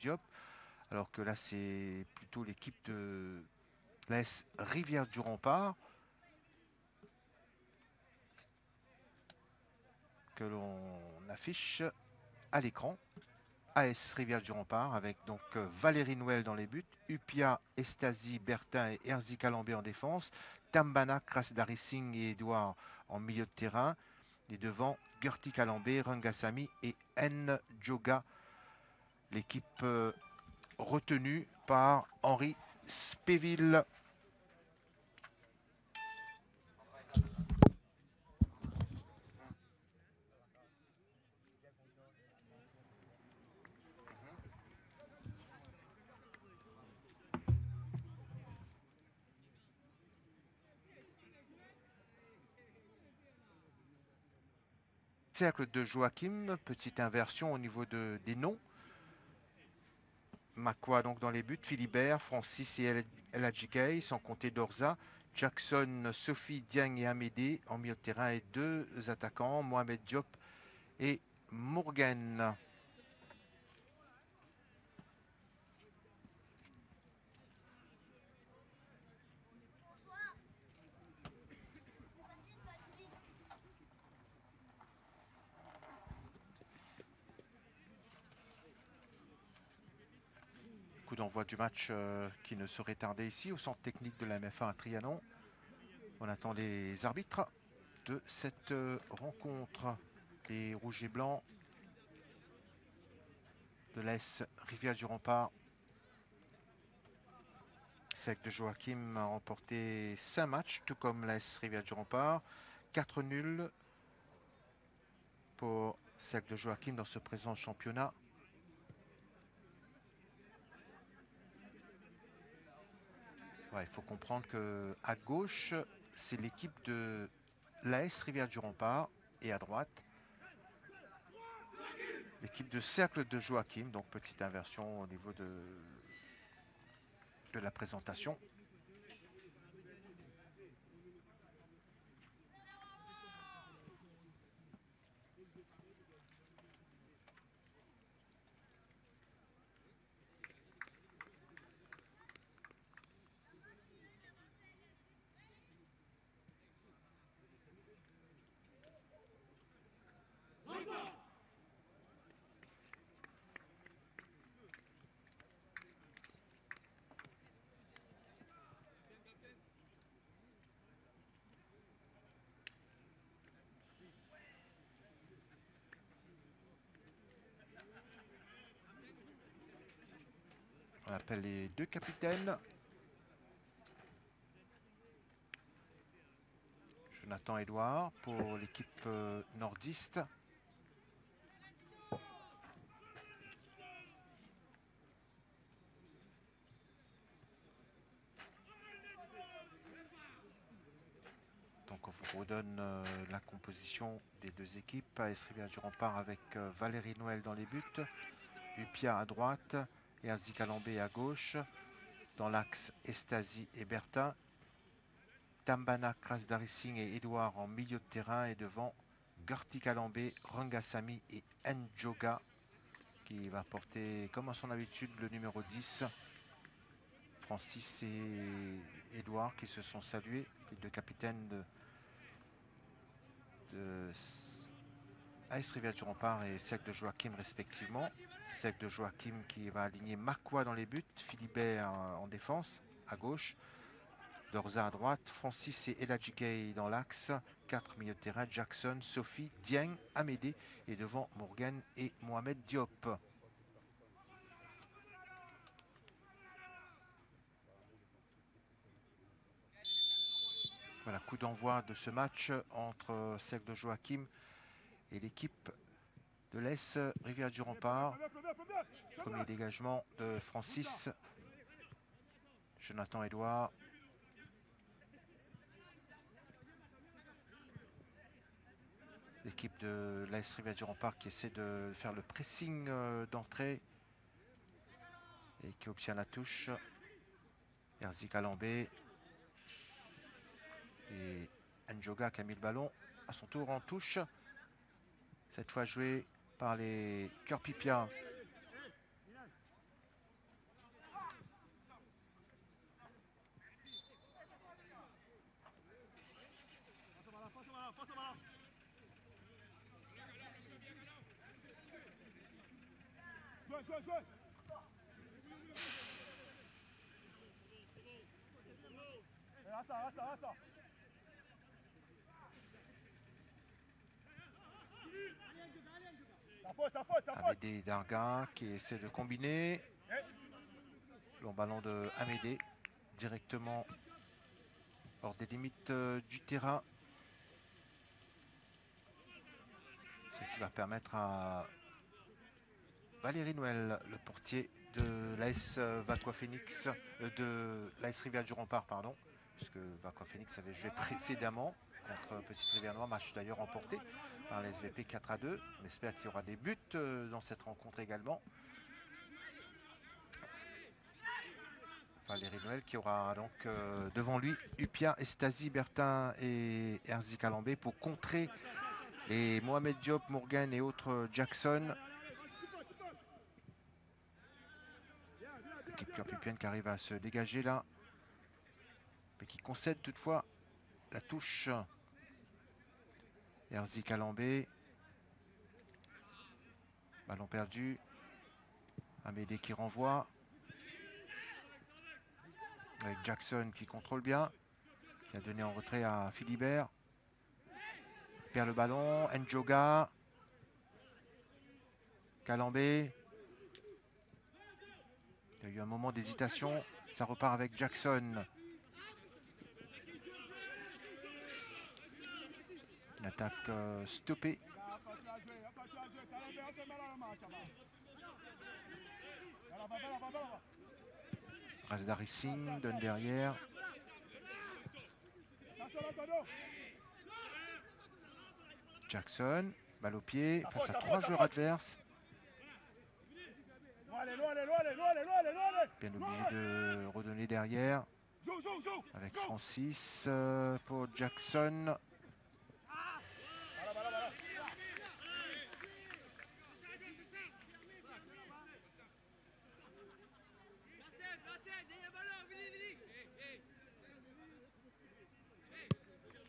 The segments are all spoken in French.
Diop. Alors que là, c'est plutôt l'équipe de l'AS Rivière du Rempart que l'on affiche à l'écran. AS Rivière du Rempart avec donc Valérie Noël dans les buts, Upia, Estasi, Bertin et Erzi Calambé en défense, Tambana, Krasdari Singh et Edouard en milieu de terrain. Et devant, Gerti Calambé, Rangasamy et N. Joga. L'équipe retenue par Henri Spéville. Cercle de Joachim, petite inversion au niveau des noms. Makwa donc dans les buts, Philibert, Francis et El Hadjikay, sans compter Dorza, Jackson, Sophie, Dieng et Amédée en milieu de terrain et deux attaquants, Mohamed Diop et Morgan. Coup d'envoi du match qui ne saurait tarder ici au centre technique de la MFA à Trianon. On attend les arbitres de cette rencontre. Les rouges et blancs de l'AS Rivière du Rempart. Cercle de Joachim a remporté 5 matchs, tout comme l'AS Rivière du Rempart. 4 nuls pour Cercle de Joachim dans ce présent championnat. Ouais, il faut comprendre qu'à gauche, c'est l'équipe de l'AS Rivière du Rempart et à droite, l'équipe de Cercle de Joachim. Donc petite inversion au niveau de la présentation. On appelle les deux capitaines. Jonathan Edouard pour l'équipe nordiste. Donc on vous redonne la composition des deux équipes. AS Rivière du Rempart avec Valérie Noël dans les buts, Upia à droite et Erzi Calambé à gauche. Dans l'axe, Estasi et Bertin. Tambana, Krasdari Singh et Edouard en milieu de terrain. Et devant, Gerti Calambé, Rangasamy et Njoga qui va porter, comme à son habitude, le numéro 10. Francis et Edouard qui se sont salués, les deux capitaines de AS Rivière du Rempart et Cercle de Joachim respectivement. Cercle de Joachim qui va aligner Makwa dans les buts, Philibert en défense à gauche, Dorza à droite, Francis et El Hadjikay dans l'axe, 4 milieux de terrain, Jackson, Sophie, Dieng, Amédée et devant Morgan et Mohamed Diop. Voilà, coup d'envoi de ce match entre Cercle de Joachim et l'équipe de l'AS Rivière du Rempart. Premier dégagement de Francis. Jonathan Edouard. L'équipe de l'AS Rivière du Rempart qui essaie de faire le pressing d'entrée et qui obtient la touche. Erzi Calambé et Njoga qui a mis le ballon à son tour en touche. Cette fois joué par les Cœur Pipia. Amédée Darga qui essaie de combiner. Long ballon de Amédée directement hors des limites du terrain. Ce qui va permettre à Valérie Noël, le portier de l'AS Vaqua Phoenix, de l'AS Rivière du Rempart, pardon, puisque Vaqua Phoenix avait joué précédemment contre Petite Rivière Noire, match d'ailleurs remporté par la SVP 4-2. On espère qu'il y aura des buts dans cette rencontre également. Valérie Noël qui aura donc devant lui Upia, Estasi, Bertin et Erzi Calambé pour contrer les Mohamed Diop, Morgan et autres Jackson. L'équipe curpipienne qui arrive à se dégager là, mais qui concède toutefois la touche. Erzi Calambé. Ballon perdu. Amédée qui renvoie. Avec Jackson qui contrôle bien. Qui a donné en retrait à Philibert. Perd le ballon. Njoga. Calambé. Il y a eu un moment d'hésitation. Ça repart avec Jackson. Une attaque stoppée. Razdari Singh donne derrière. Jackson, balle au pied, face à 3 joueurs adverses. Bien obligé de redonner derrière. Avec Francis pour Jackson.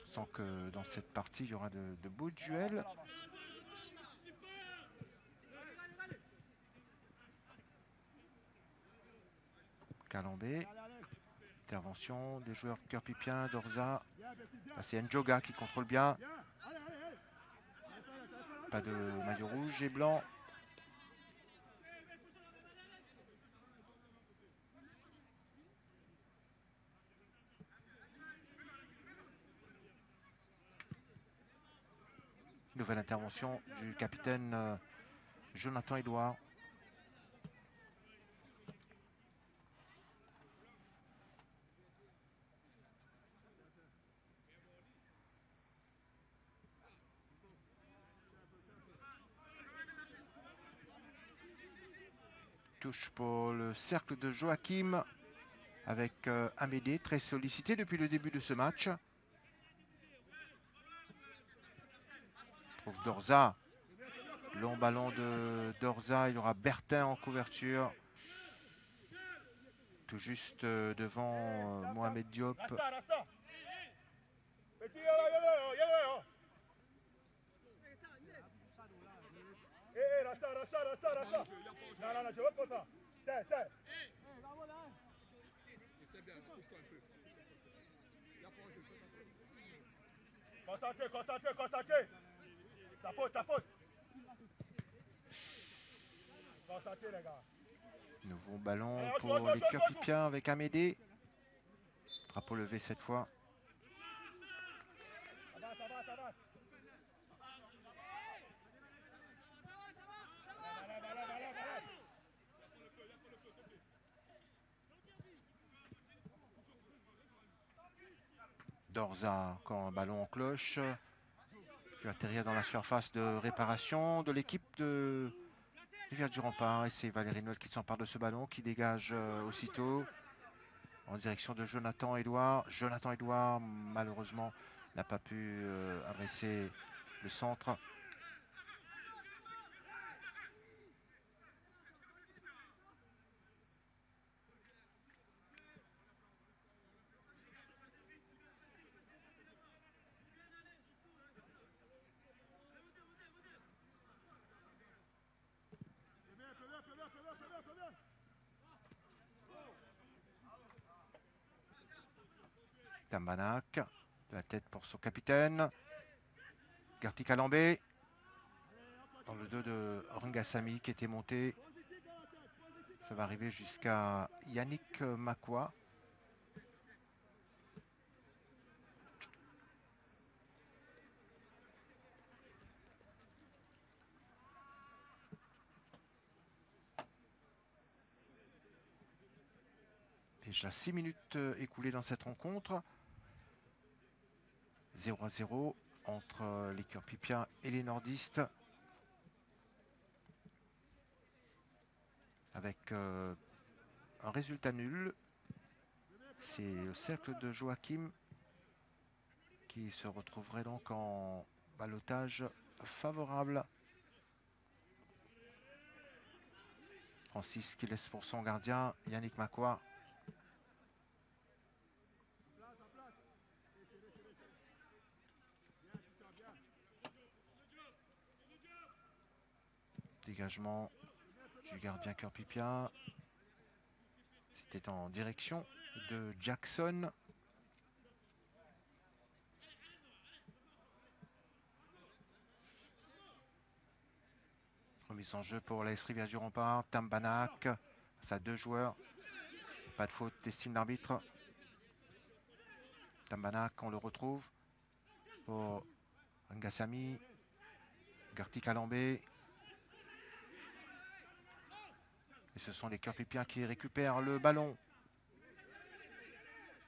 On sent que dans cette partie, il y aura de beaux duels. Calambé. Intervention des joueurs curpipiens, Dorza. C'est Njoga qui contrôle bien. Pas de maillot rouge et blanc. Nouvelle intervention du capitaine Jonathan Edouard. Touche pour le cercle de Joachim avec Amédée, très sollicité depuis le début de ce match. Trouve Dorza. Long ballon de Dorza. Il y aura Bertin en couverture. Tout juste devant Mohamed Diop. Concentré. Ta faute. Concentré, les gars. Nouveau ballon pour les curpipiens avec Amédée. Drapeau levé cette fois. Dorza, encore un ballon en cloche. Qui va atterrir dans la surface de réparation de l'équipe de Rivière du Rempart. Et c'est Valérie Noël qui s'empare de ce ballon, qui dégage aussitôt en direction de Jonathan Edouard. Jonathan Edouard, malheureusement, n'a pas pu adresser le centre. Tambanak, de la tête pour son capitaine. Gerty Calambé, dans le dos de Rangasamy qui était monté. Ça va arriver jusqu'à Yannick Makwa. Déjà 6 minutes écoulées dans cette rencontre. 0-0 entre les Curpipiens et les nordistes. Avec un résultat nul. C'est le cercle de Joachim qui se retrouverait donc en ballottage favorable. Francis qui laisse pour son gardien Yannick Makwa. Dégagement du gardien curpipien. C'était en direction de Jackson. Remise en jeu pour l'AS Rivière du Rempart. Tambanak, ça 2 joueurs. Pas de faute d'estime d'arbitre. Tambanak, on le retrouve pour Rangasamy. Gerty Calambé. Et ce sont les Curpipiens qui récupèrent le ballon.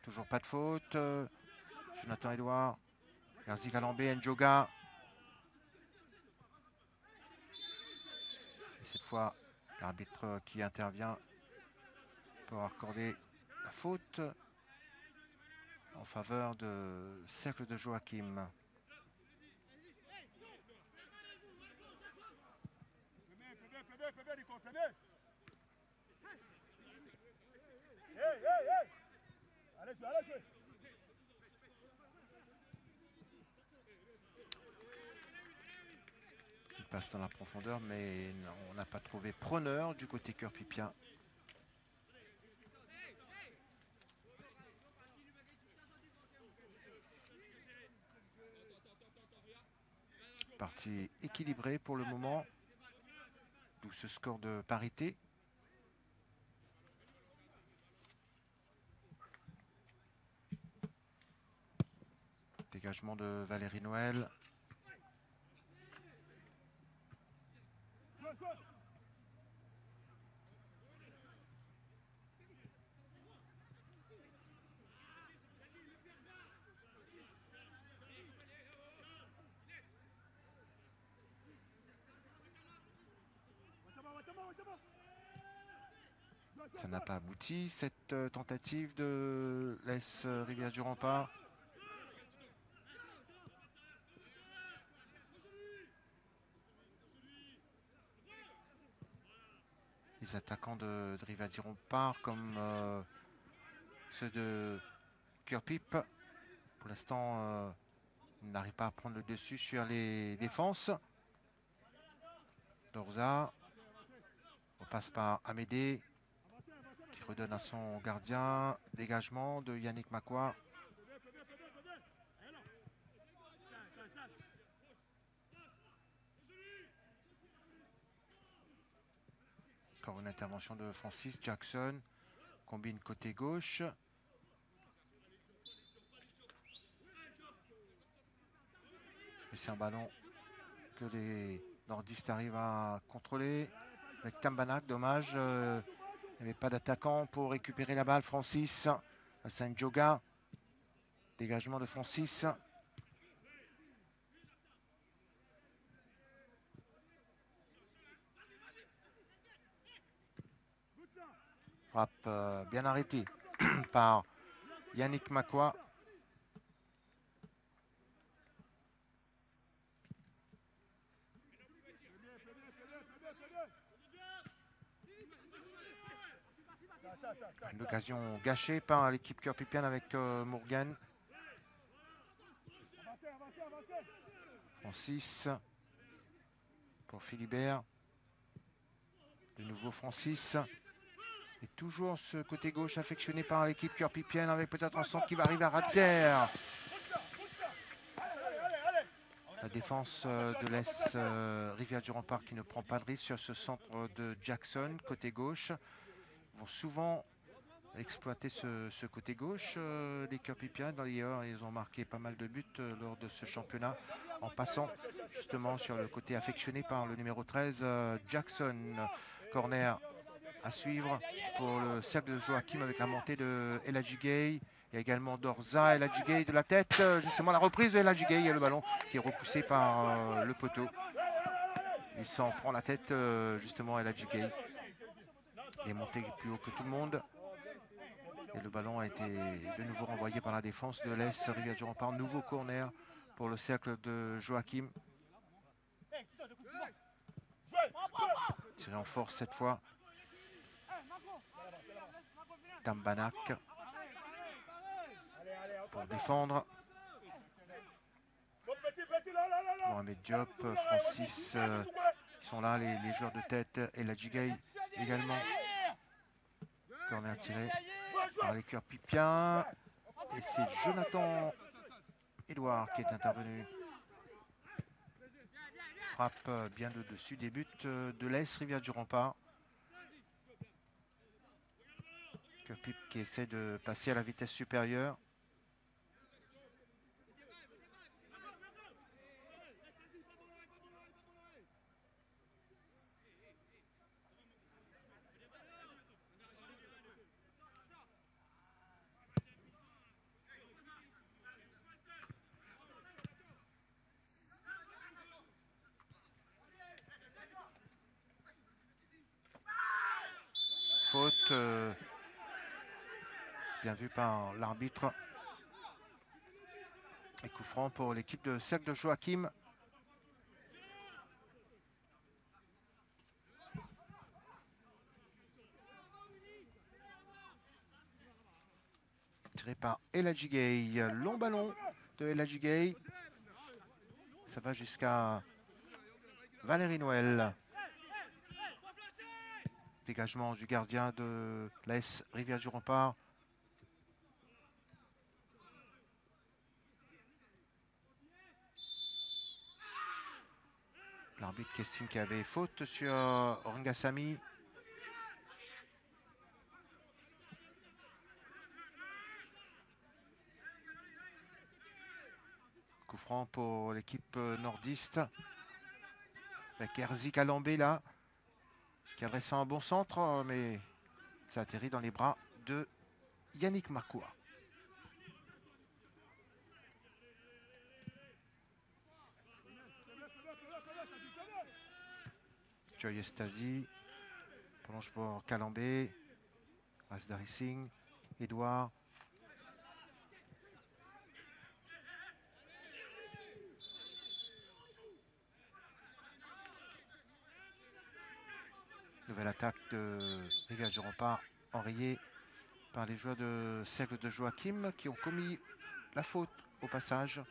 Toujours pas de faute. Jonathan Edouard. Gerty Calambé, Njoga. Et cette fois, l'arbitre qui intervient pour accorder la faute en faveur de cercle de Joachim. Il passe dans la profondeur, mais non, on n'a pas trouvé preneur du côté curpipien. Partie équilibrée pour le moment, d'où ce score de parité. Dégagement de Valérie Noël. Ça n'a pas abouti, cette tentative de l'AS Rivière du Rempart. Les attaquants de Rivière du Rempart, comme ceux de Curpip, pour l'instant, n'arrivent pas à prendre le dessus sur les défenses. Dorza, on passe par Amédée, qui redonne à son gardien. Dégagement de Yannick Makwa. Encore une intervention de Francis Jackson. Combine côté gauche. Et c'est un ballon que les nordistes arrivent à contrôler. Avec Tambanak, dommage. Il n'y avait pas d'attaquant pour récupérer la balle. Francis à Saint-Joga. Dégagement de Francis. Frappe bien arrêtée par Yannick Makwa. Une occasion gâchée par l'équipe curpipienne avec Morgan. Francis pour Philibert. De nouveau Francis. Et toujours ce côté gauche affectionné par l'équipe cœur-pipienne avec peut-être un centre qui va arriver à ras de terre. La défense de l'Est Rivière-du-Rempart qui ne prend pas de risque sur ce centre de Jackson, côté gauche. Ils vont souvent exploiter ce côté gauche, les cœur-pipiens. D'ailleurs, ils ont marqué pas mal de buts lors de ce championnat en passant justement sur le côté affectionné par le numéro 13, Jackson. Corner à suivre pour le cercle de Joachim avec la montée de El Hadji Gueye. Il y a également Dorza, El Hadji Gueye de la tête. Justement, la reprise de El Hadji Gueye. Il y a le ballon qui est repoussé par le poteau. Il s'en prend la tête, justement, El Hadji Gueye. Il est monté plus haut que tout le monde. Et le ballon a été de nouveau renvoyé par la défense de l'Est Rivière-du-Rempart. Nouveau corner pour le cercle de Joachim. Tiré en force cette fois. Tambanak pour défendre. Mohamed Diop, Francis, ils sont là, les joueurs de tête. El Hadji Gueye également. Corner tiré par les cœurs-pipiens. Et c'est Jonathan Edouard qui est intervenu. Frappe bien de dessus des buts de l'Est Rivière-du-Rempart. Cœur-Pip qui essaie de passer à la vitesse supérieure. Faute bien vu par l'arbitre. Et coup franc pour l'équipe de cercle de Joachim. Tiré par El Hadji Gueye. Long ballon de El Hadji Gueye. Ça va jusqu'à Valérie Noël. Dégagement du gardien de l'AS Rivière-du-Rempart. L'arbitre qui estime qu'il y avait faute sur Rangasamy. Coup franc pour l'équipe nordiste. Avec Erzik Alambé là. Qui a dressé un bon centre, mais ça atterrit dans les bras de Yannick Makoua. Joy Estasi, prolonge pour Kalambé, Asdari Singh, Edouard. Nouvelle attaque de Rivière-du-Rempart, enrayée par les joueurs de cercle de Joachim qui ont commis la faute au passage.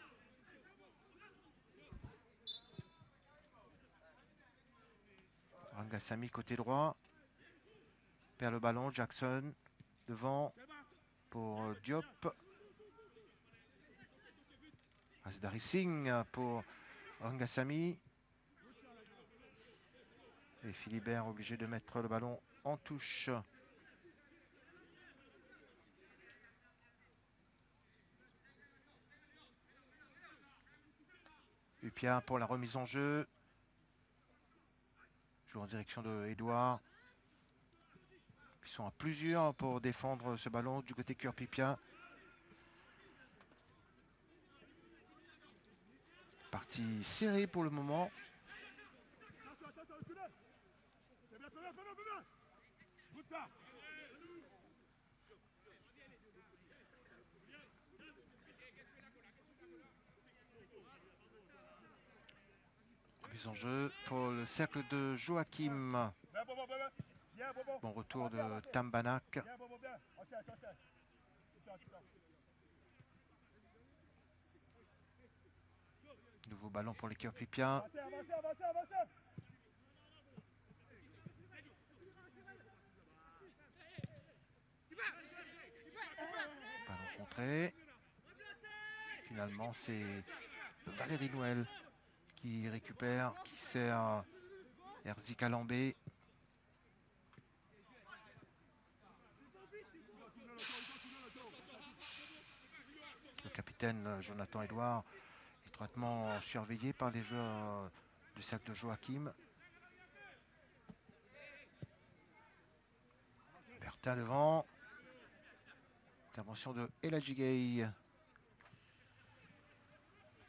Rangasamy côté droit, perd le ballon, Jackson devant pour Diop. Asdari Singh pour Rangasamy. Et Philibert obligé de mettre le ballon en touche. Upia pour la remise en jeu. Joue en direction de Edouard. Ils sont à plusieurs pour défendre ce ballon du côté cœur-pipien. Partie serrée pour le moment. Remise en jeu pour le cercle de Joachim. Bon retour de Tambanak. Nouveau ballon pour les cœurs-pipiens. retrait. Finalement, c'est Valérie Noël qui récupère, qui sert Erzi Calambé. Le capitaine Jonathan Edouard, étroitement surveillé par les joueurs du cercle de Joachim. Bertin devant. Intervention de Eladji Gueye.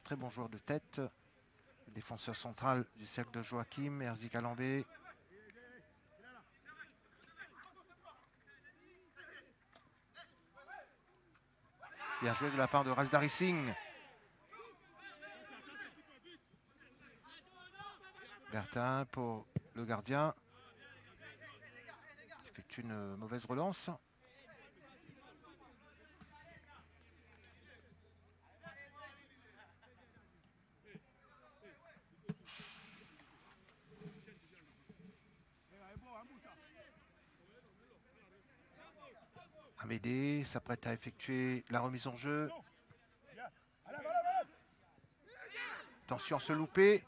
Très bon joueur de tête. Le défenseur central du cercle de Joachim, Erzi Calambé. Bien joué de la part de Razdari Singh. Bertin pour le gardien. Il effectue une mauvaise relance. Amédée s'apprête à effectuer la remise en jeu. Attention à se louper.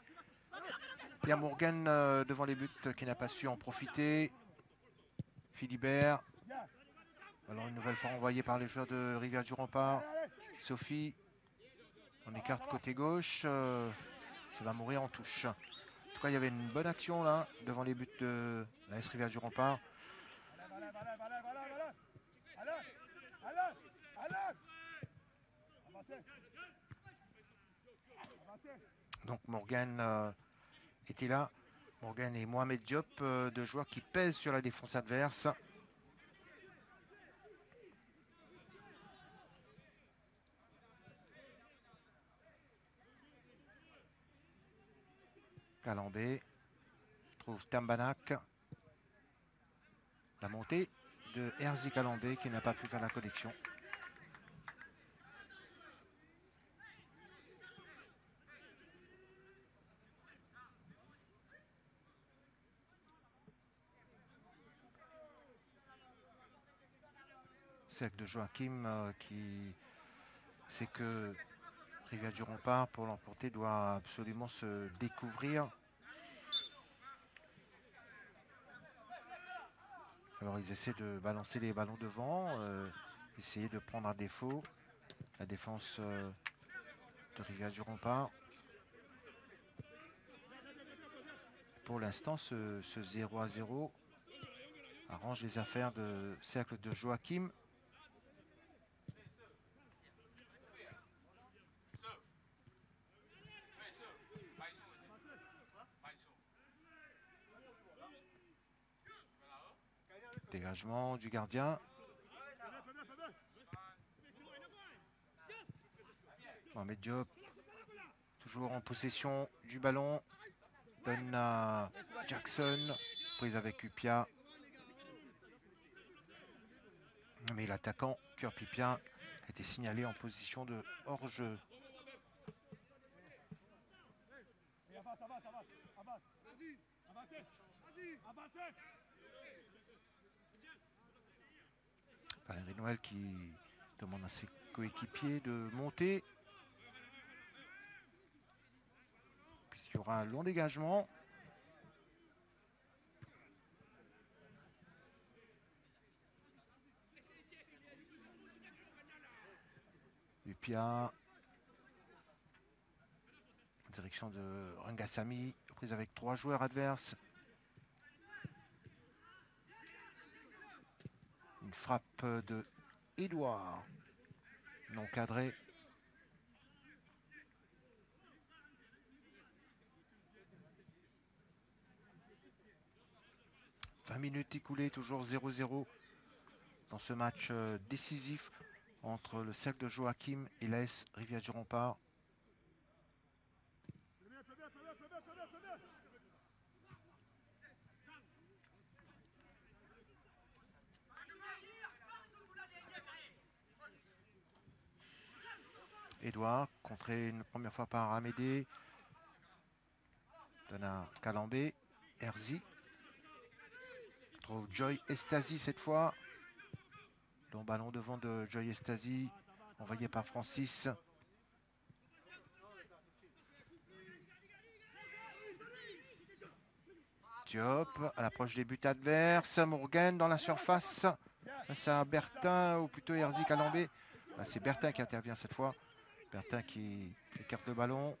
Pierre Morgan devant les buts qui n'a pas su en profiter. Philibert. Alors une nouvelle fois envoyé par les joueurs de Rivière du Rempart. Sophie. On écarte côté gauche. Ça va mourir en touche. En tout cas, il y avait une bonne action là devant les buts de la S Rivière du Rempart. Donc Morgan était là. Morgan et Mohamed Diop, deux joueurs qui pèsent sur la défense adverse. Calambé trouve Tambanak. La montée de Erzi Calambé qui n'a pas pu faire la connexion. Cercle de Joachim qui sait que Rivière du Rempart, pour l'emporter, doit absolument se découvrir. Alors ils essaient de balancer les ballons devant, essayer de prendre un défaut. La défense de Rivière du Rempart. Pour l'instant, ce 0-0 arrange les affaires de cercle de Joachim. Dégagement du gardien. Mohamed Diop, toujours en possession du ballon. Donne à Jackson, prise avec Upia. Mais l'attaquant, Cœur Pipien, a été signalé en position de hors-jeu. Valérie Noël qui demande à ses coéquipiers de monter. Puisqu'il y aura un long dégagement. Upia. Direction de Rangasamy, prise avec 3 joueurs adverses. Une frappe de Edouard, non cadrée. « 20 minutes écoulées, toujours 0-0 dans ce match décisif entre le cercle de Joachim et l'AS Rivière du Rempart. Edouard, contré une première fois par Amédée. Donne à Calambé. Erzi. Trouve Joy Estasi cette fois. Long ballon devant de Joy Estasi. envoyé par Francis. Diop à l'approche des buts adverses. Morgan dans la surface. Face à Bertin, ou plutôt Herzi Calambé. Ah, c'est Bertin qui intervient cette fois. Bertin qui écarte le ballon.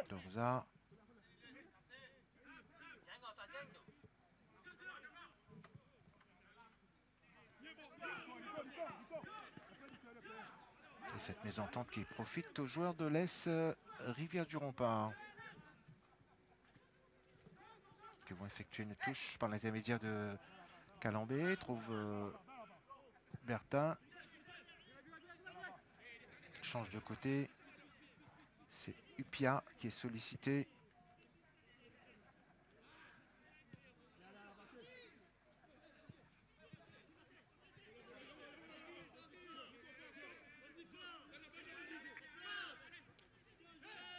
Dorza. Et cette mésentente qui profite aux joueurs de l'Est Rivière-du-Rempart, qui vont effectuer une touche par l'intermédiaire de Calambé. Trouve Bertin. Change de côté. C'est Upia qui est sollicité.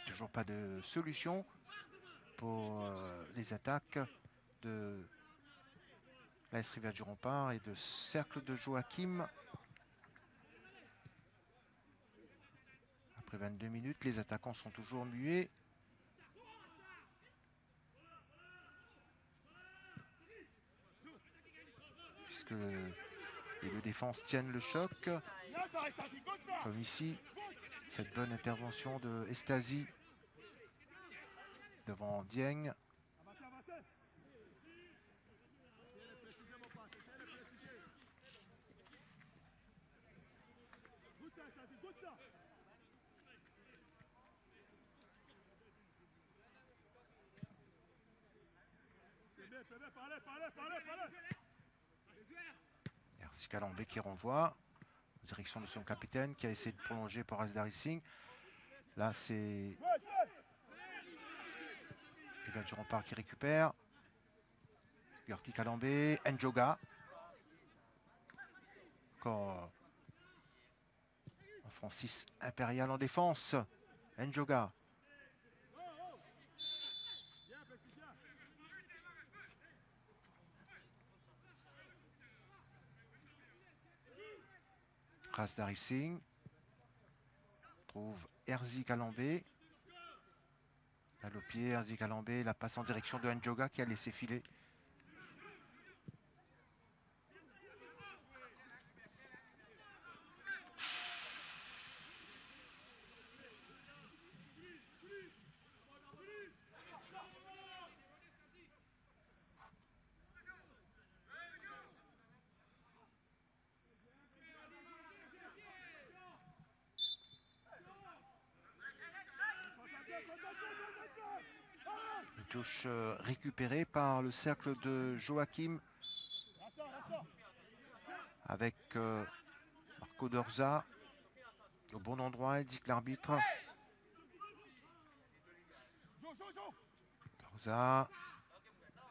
Toujours pas de solution pour les attaques de l'AS Rivière-du-Rempart et de cercle de Joachim. Après 22 minutes, les attaquants sont toujours muets. Puisque les deux défenses tiennent le choc. Comme ici, cette bonne intervention de Estasi devant Dieng. Herzi Calambé qui renvoie en direction de son capitaine qui a essayé de prolonger pour Asdari Singh. Là, c'est Rivière-du-Rempart qui récupère. Herzi Calambé, Njoga. Encore Francis Impérial en défense. Njoga. Asdari Singh trouve Herzi Calambé. Balle au pied, Herzi Calambé, la passe en direction de Njoga qui a laissé filer. Une touche récupérée par le cercle de Joachim avec Marco Dorza au bon endroit, indique l'arbitre. Dorza,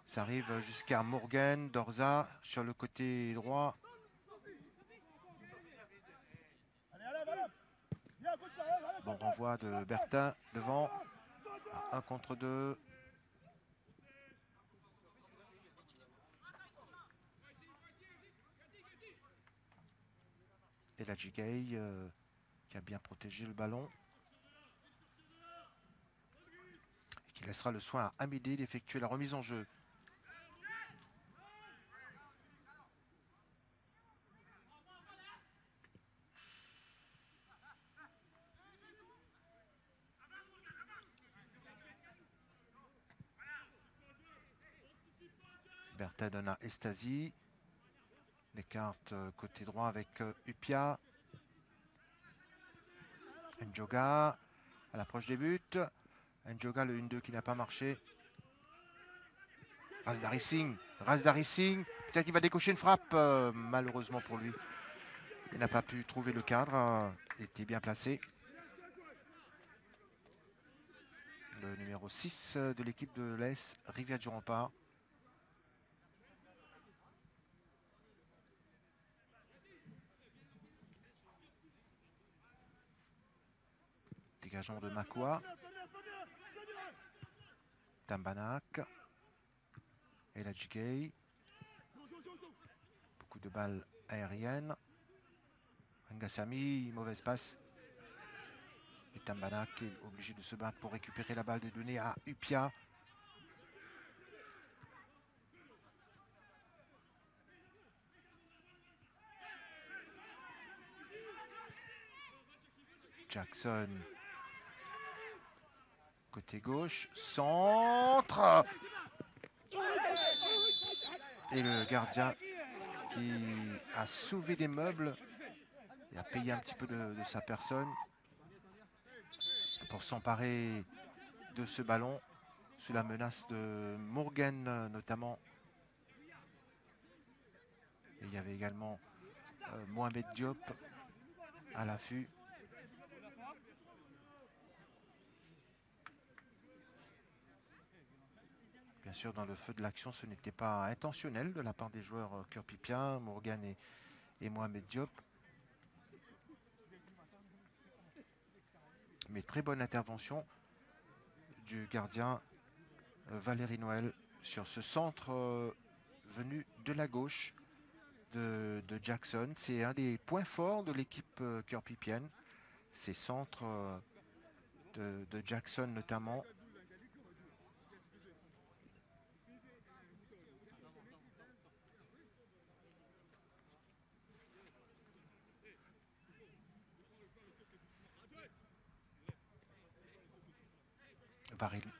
ça arrive jusqu'à Morgan. Dorza sur le côté droit. Bon renvoi de Bertin devant. À 1 contre 2. Et la Gigay qui a bien protégé le ballon. Et qui laissera le soin à Amédée d'effectuer la remise en jeu. Bertin donne à Estasi. Des cartes côté droit avec Upia. Njoga à l'approche des buts. Njoga, le 1-2 qui n'a pas marché. Asdari Singh. Peut-être qu'il va décocher une frappe. Malheureusement pour lui. Il n'a pas pu trouver le cadre. Il était bien placé. Le numéro 6 de l'équipe de l'AS Rivière-du-Rempart. Dégageant de Makwa. Tambanak. Et la Gigay. Beaucoup de balles aériennes. Ngassami, mauvaise passe. Et Tambana qui est obligé de se battre pour récupérer la balle, de donner à Upia. Jackson. Côté gauche, centre. Et le gardien qui a soulevé des meubles et a payé un petit peu de sa personne pour s'emparer de ce ballon sous la menace de Morgan notamment. Et il y avait également Mohamed Diop à l'affût. Bien sûr, dans le feu de l'action, ce n'était pas intentionnel de la part des joueurs curpipiens, Morgan et Mohamed Diop. Mais très bonne intervention du gardien Valérie Noël sur ce centre venu de la gauche de Jackson. C'est un des points forts de l'équipe curpipienne, ces centres de Jackson notamment.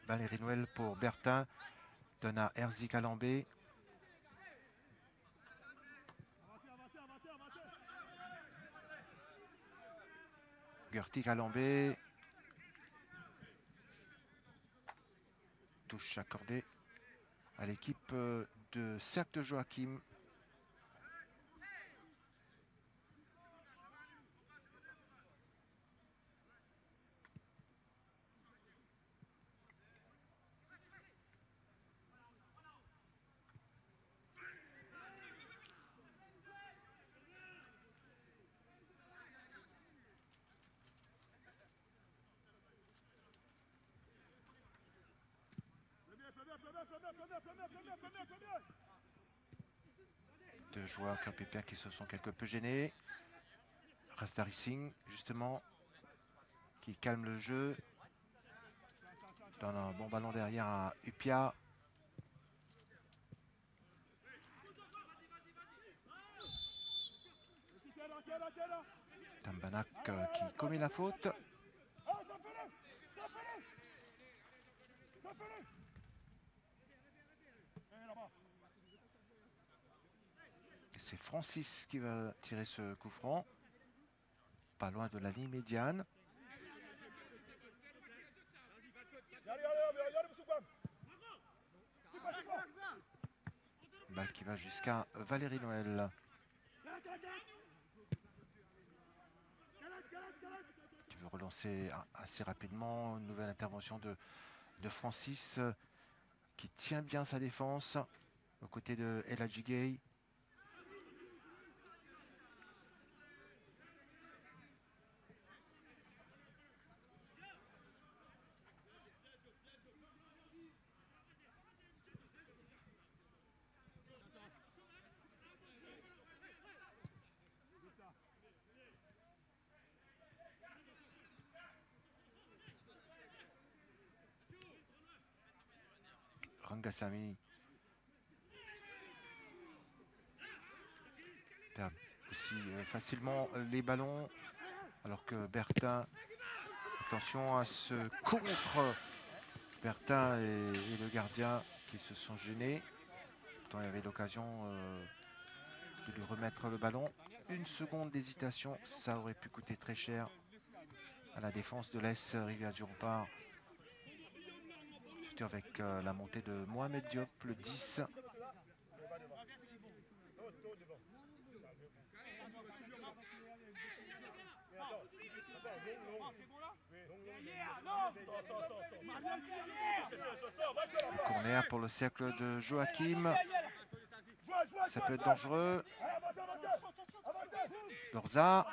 Valérie Noël pour Bertin, donne à Erzik Alambé. Gertik Alambé. Touche accordée à l'équipe de Cercle de Joachim. Deux joueurs curpipiens qui se sont quelque peu gênés. Rastari Singh, justement, qui calme le jeu. Donne un bon ballon derrière à Upia. Tambanak qui commet la faute. C'est Francis qui va tirer ce coup franc. Pas loin de la ligne médiane. Balle qui va jusqu'à Valérie Noël. Qui veut relancer assez rapidement. Une nouvelle intervention de Francis qui tient bien sa défense aux côtés de El Hadji Gueye. Rangassami perd aussi facilement les ballons, alors que Bertin, attention à ce contre, Bertin et le gardien qui se sont gênés. Pourtant il y avait l'occasion de lui remettre le ballon. Une seconde d'hésitation, ça aurait pu coûter très cher à la défense de l'Est Rivière du Rempart. Surtout avec la montée de Mohamed Diop, le 10. Le corner pour le cercle de Joachim. Ça peut être dangereux. Lorza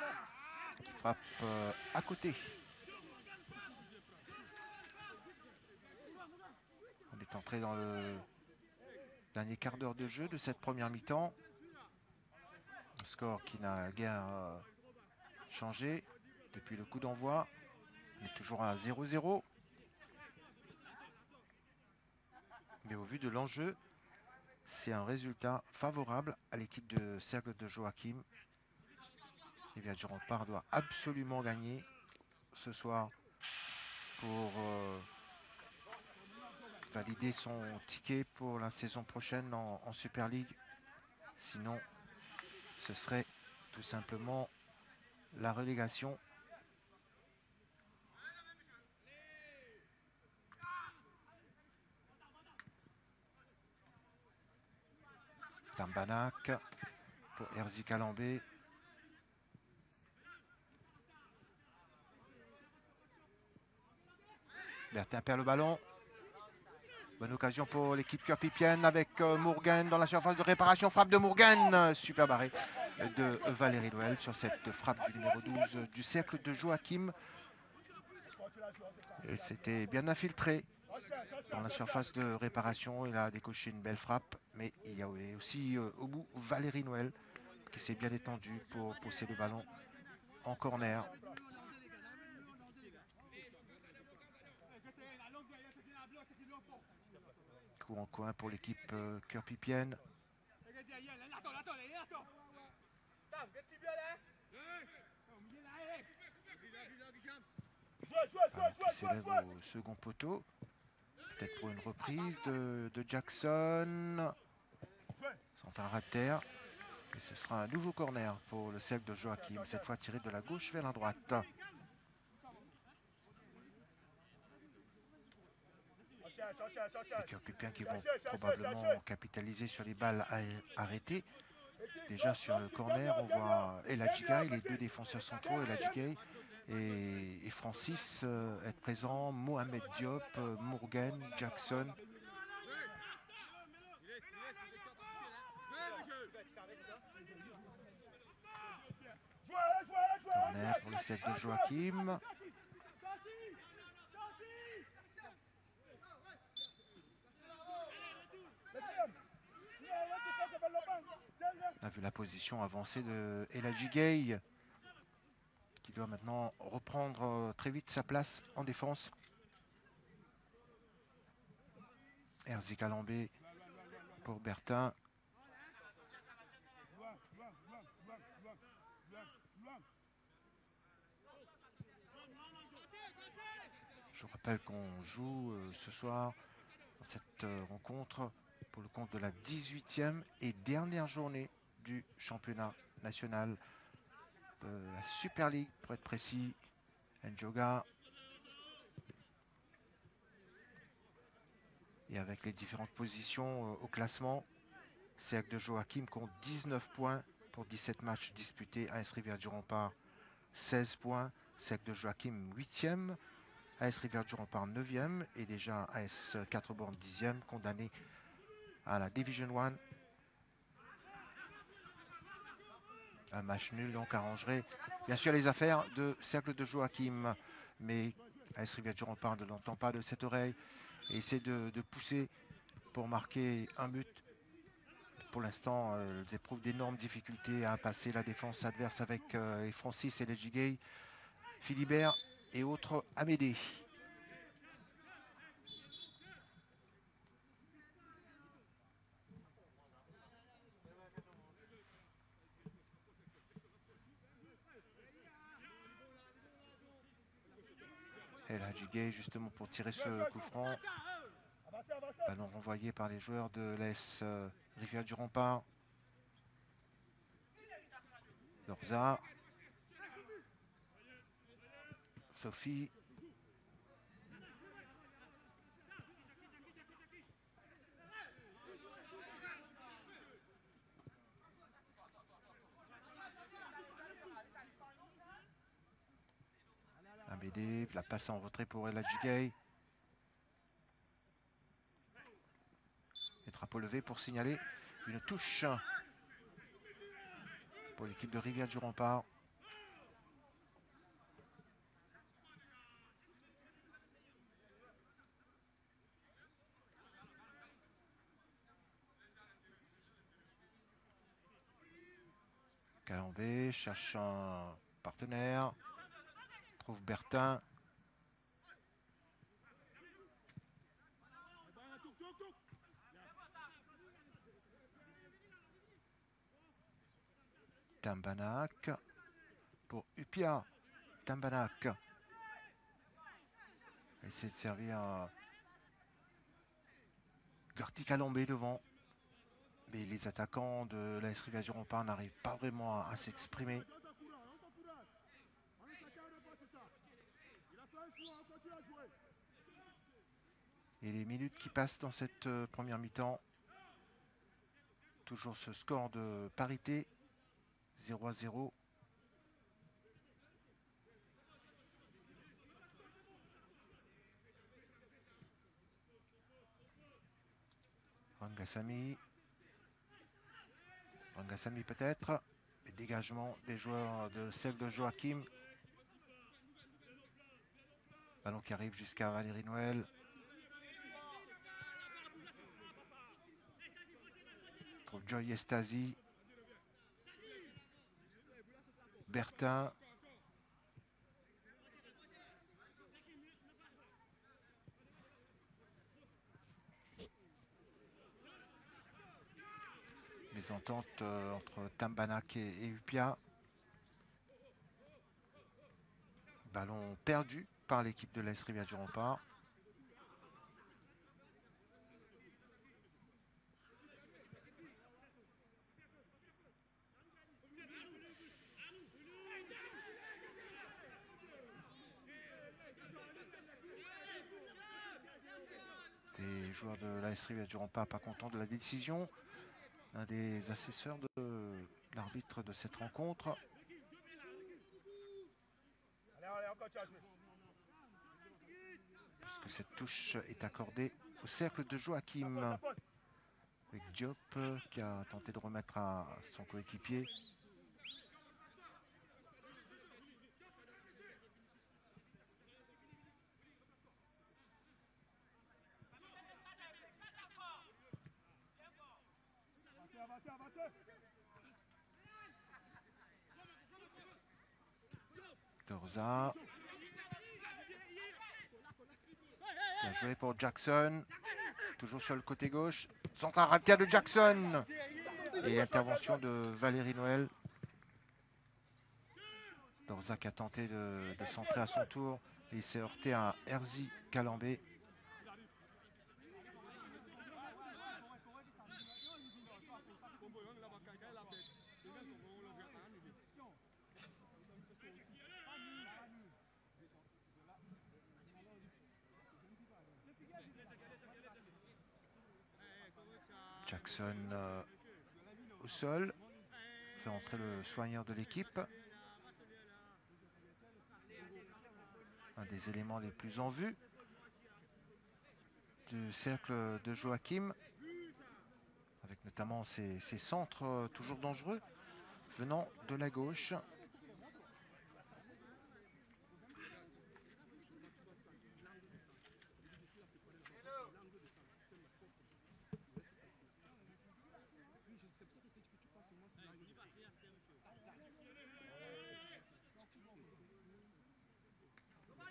qui frappe à côté. On est entré dans le dernier quart d'heure de jeu de cette première mi-temps. Un score qui n'a guère changé depuis le coup d'envoi. On est toujours à 0-0. Mais au vu de l'enjeu, c'est un résultat favorable à l'équipe de Cercle de Joachim. Rivière du Rempart doit absolument gagner ce soir pour valider son ticket pour la saison prochaine en Super League. Sinon, ce serait tout simplement la relégation. Tambanak pour Erzik Alambé. Bertin perd le ballon. Bonne occasion pour l'équipe Cœur-Pipienne avec Mourgen dans la surface de réparation. Frappe de Mourgen. Super barré de Valérie Noël sur cette frappe du numéro 12 du Cercle de Joachim. Et c'était bien infiltré dans la surface de réparation. Il a décoché une belle frappe. Mais il y a aussi au bout Valérie Noël qui s'est bien étendue pour pousser le ballon en corner. Coup en coin pour l'équipe Cœur-Pipienne. Qui s'élève au second poteau. Peut-être pour une reprise de Jackson. Centre à terre. Et ce sera un nouveau corner pour le cercle de Joachim. Cette fois tiré de la gauche vers la droite. Les Cœur-Pipiens qui vont probablement capitaliser sur les balles arrêtées. Déjà sur le corner, on voit Eladji Gaye, les deux défenseurs centraux, Eladji Gaye et Francis être présents, Mohamed Diop, Mourgen, Jackson. Corner pour le cercle de Joachim. On a vu la position avancée de Eladji Gaye qui doit maintenant reprendre très vite sa place en défense. Erzik Alambé pour Bertin. Je rappelle qu'on joue ce soir dans cette rencontre pour le compte de la 18e et dernière journée du championnat national de la Super League, pour être précis. Njoga. Et avec les différentes positions au classement, Cercle de Joachim compte 19 points pour 17 matchs disputés. AS Rivière du Rempart, 16 points. Cercle de Joachim, 8e. AS Rivière du Rempart, 9e. Et déjà AS 4 bornes, 10e, condamné à la Division 1. Un match nul donc arrangerait bien sûr les affaires de Cercle de Joachim. Mais AS Rivière du Rempart ne l'entend pas de cette oreille et essaie de pousser pour marquer un but. Pour l'instant, elles éprouvent d'énormes difficultés à passer la défense adverse avec Francis, Eladji Gaye, Philibert et autres Amédée. Eladji Gaye justement pour tirer ce coup franc. Ballon renvoyé par les joueurs de l'AS Rivière du Rempart. Lorza. Sophie. Amédée, la passe en retrait pour Eladji Gaye. Les drapeaux levés pour signaler une touche pour l'équipe de Rivière du Rempart. Calambé cherche un partenaire. Trouve Bertin. Tambanac pour Upia. Tambanac essaie de servir Gertie Calombé devant. Mais les attaquants de l'AS Rivière du Rempart n'arrivent pas vraiment à s'exprimer. Et les minutes qui passent dans cette première mi-temps. Toujours ce score de parité. 0-0. Rangassami. Rangassami peut-être. Les dégagements des joueurs de celle de Joachim. Ballon qui arrive jusqu'à Valérie Noël. Trouve Joy Estasi. Bertin. Mésentente entre Tambanac et Upia. Ballon perdu par l'équipe de l'AS Rivière du Rempart. Des joueurs de l'AS Rivière du Rempart pas contents de la décision. Un des assesseurs de l'arbitre de cette rencontre. Puisque cette touche est accordée au cercle de Joachim. Avec Diop qui a tenté de remettre à son coéquipier. Dorza. Bien joué pour Jackson. Toujours sur le côté gauche. Centre à ratia de Jackson. Et intervention de Valérie Noël. Dorza qui a tenté de centrer à son tour. Et il s'est heurté à Herzi Calambé. Jackson au sol. Fait entrer le soigneur de l'équipe. Un des éléments les plus en vue du cercle de Joachim. Avec notamment ses centres toujours dangereux venant de la gauche.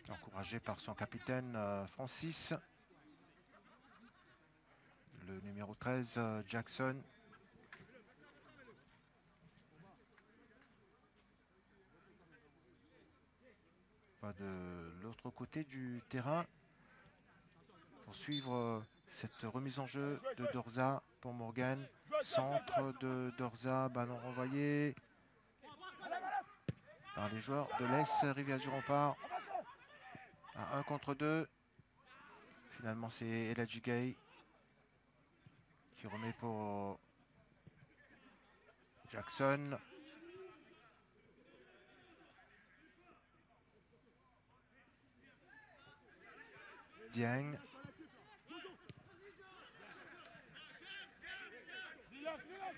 Encouragé par son capitaine Francis. Le numéro 13, Jackson. De l'autre côté du terrain pour suivre cette remise en jeu de Dorza pour Morgan. Centre de Dorza, ballon renvoyé par les joueurs de l'AS Rivière du Rempart. À 1 contre 2. Finalement, c'est Eladji Gay qui remet pour Jackson. Dieng.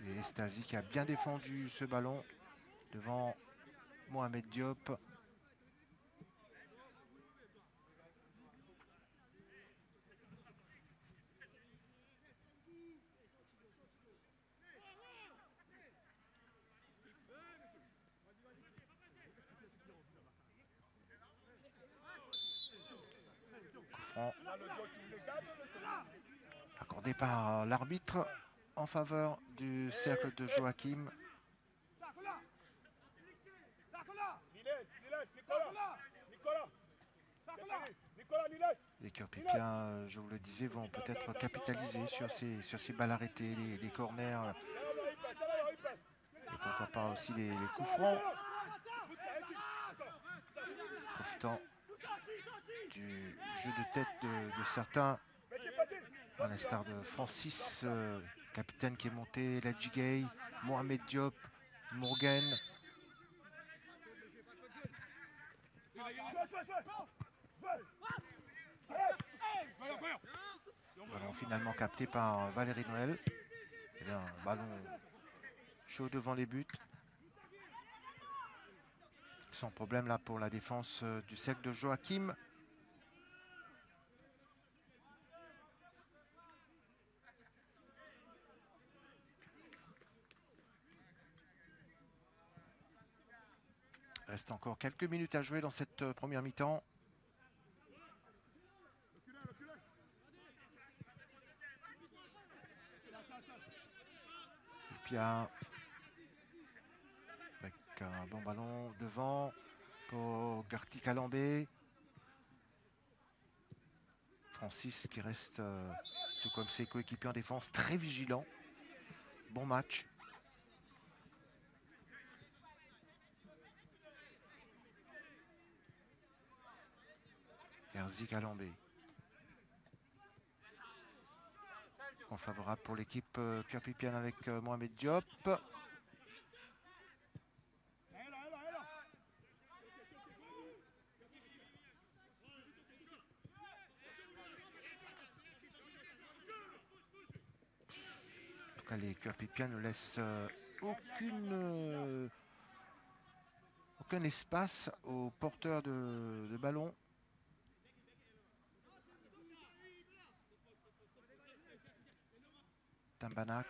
Et Estasi qui a bien défendu ce ballon devant Mohamed Diop. franc accordé par l'arbitre en faveur du cercle de Joachim. Les Curpipiens, je vous le disais, vont peut-être capitaliser sur ces balles arrêtées, les corners et pourquoi pas aussi les coups francs. Profitant du jeu de tête de certains, à l'instar de Francis, capitaine qui est monté, Ladji Gay, Mohamed Diop, Morgan. Ballon finalement capté par Valérie Noël. Eh bien, ballon chaud devant les buts. Sans problème là pour la défense du cercle de Joachim. Il reste encore quelques minutes à jouer dans cette première mi-temps. Pia avec un bon ballon devant pour Garty Calambé. Francis qui reste, tout comme ses coéquipiers en défense, très vigilant. Bon match. Erzi Calambé. En favorable pour l'équipe curpipienne avec Mohamed Diop. Les Curpipiens ne laissent aucun espace aux porteurs de ballon. Tambanak,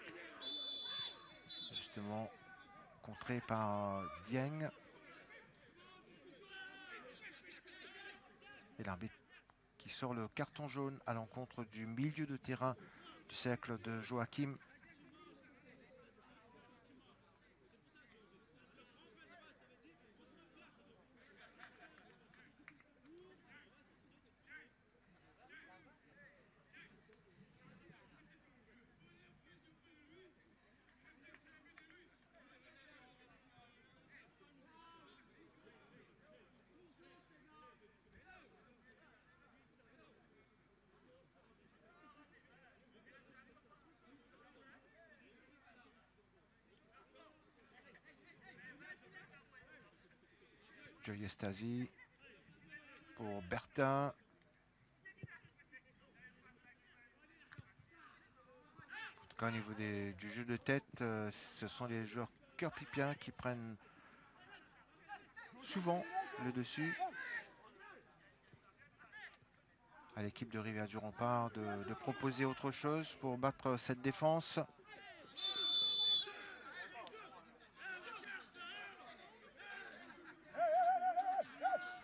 justement contré par Dieng. Et l'arbitre qui sort le carton jaune à l'encontre du milieu de terrain du cercle de Joachim. Joey Stasi pour Bertin. En tout cas, au niveau du jeu de tête, ce sont les joueurs curpipiens qui prennent souvent le dessus. À l'équipe de Rivière du Rempart de proposer autre chose pour battre cette défense.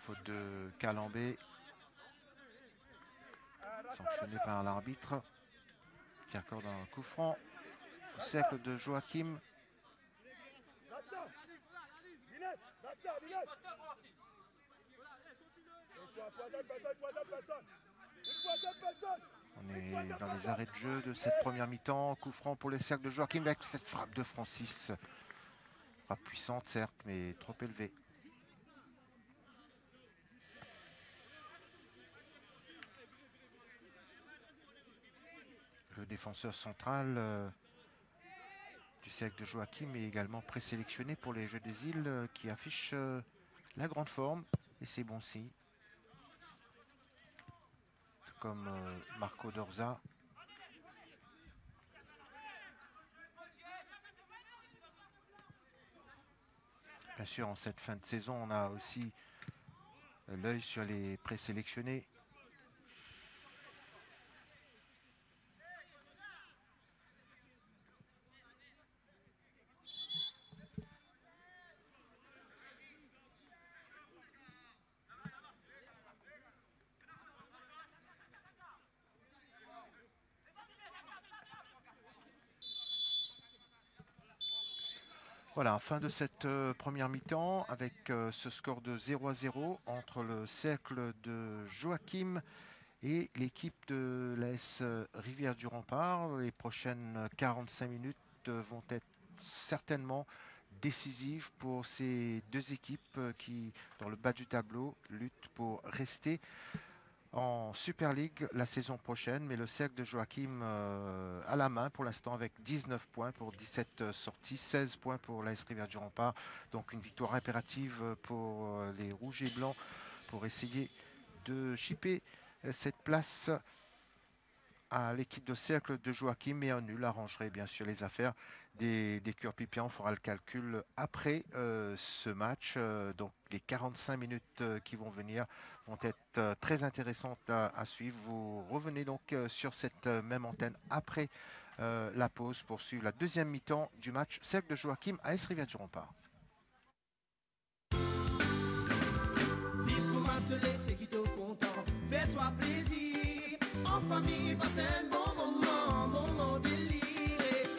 Faute de Calambé, sanctionné par l'arbitre, qui accorde un coup franc au cercle de Joachim. On est dans les arrêts de jeu de cette première mi-temps. Coup franc pour les cercles de Joachim avec cette frappe de Francis. Frappe puissante certes, mais trop élevée. Le défenseur central du cercle de Joachim est également présélectionné pour les Jeux des Îles qui affiche la grande forme et c'est bon signe. Tout comme Marco Dorza. Bien sûr, en cette fin de saison, on a aussi l'œil sur les présélectionnés. Voilà, fin de cette première mi-temps avec ce score de 0-0 entre le cercle de Joachim et l'équipe de l'AS Rivière du Rempart. Les prochaines 45 minutes vont être certainement décisives pour ces deux équipes qui, dans le bas du tableau, luttent pour rester en Super League la saison prochaine. Mais le cercle de Joachim à la main pour l'instant avec 19 points pour 17 sorties, 16 points pour l'AS Rivière du Rempart. Donc une victoire impérative pour les Rouges et Blancs pour essayer de chipper cette place à l'équipe de cercle de Joachim, et un nul arrangerait bien sûr les affaires des Curpipiens. On fera le calcul après ce match. Donc les 45 minutes qui vont venir vont être très intéressantes à suivre. Vous revenez donc sur cette même antenne après la pause pour suivre la deuxième mi-temps du match cercle de Joachim AS Rivière du Rempart. Vive comme attelé, c'est qui te content. Fais-toi plaisir, en famille, passe un bon